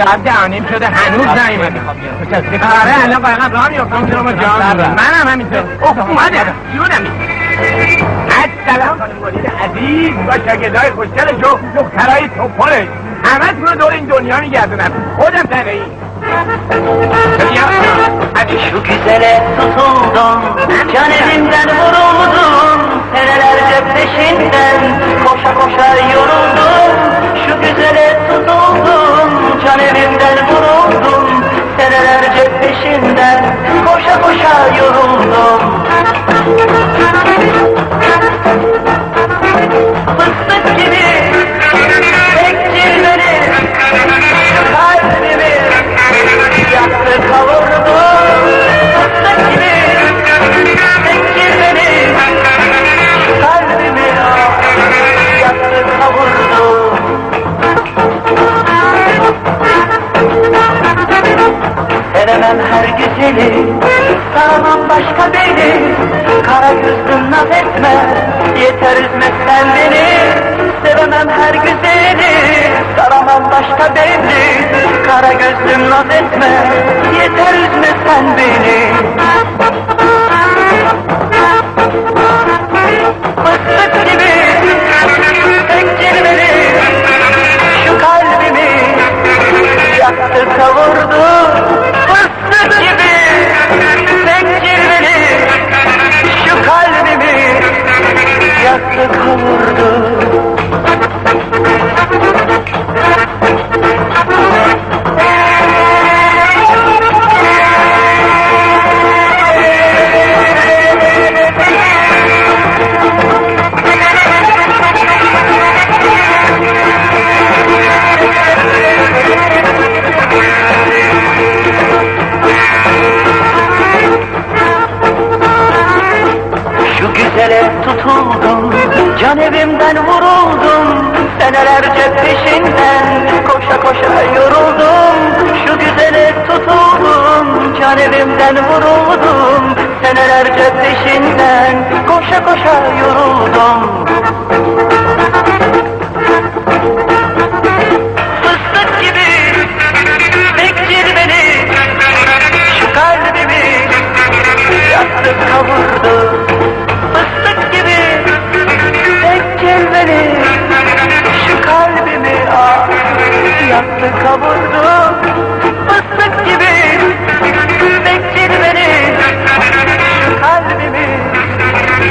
ساعت 10:30 شده هنوز نیومده. آره الان قایقم راه میفتم میرم و جا میرم. منم همینطور. اومدم جونم. السلام خانم مدیر عزیز با شاگردای خوشگل دخترای توپلش همه رو دور این دنیا میگردونم. خودم تنهایی. Şu güzele tutuldum, can elimden vuruldum, senelerce peşinden koşa koşa yoruldum. Şu güzele tutuldum, can elimden vuruldum, senelerce peşinden koşa koşa yoruldum. Fıstık gibi bekçilmeni, kalbimi yaktı kavurdu. Fıstık gibi bekçilmeni, kalbimi yaktı kavurdu. Sevemem her güzeli, saramam başka beni. Kara gözlüm naz etme, yeter üzmezsen beni. Sevemem her güzeli, saramam başka beni. Kara gözlüm naz etme, yeter üzmezsen beni. Fıstık gibi bekçilmeni, şu kalbimi yaktı kavurdu. Fıstık gibi bekçilmeni, şu kalbimi yaktı kavurdu. Şu güzele tutuldum, can evimden vuruldum, senelerce peşinden koşa koşa yoruldum. Şu güzele tutuldum, can evimden vuruldum, senelerce peşinden koşa koşa yoruldum. Fıstık gibi bekçilmeni, şu kalbimi yaktı kavurdu. Fıstık gibi bekçilmeni, şu kalbimi yaktı kavurdu.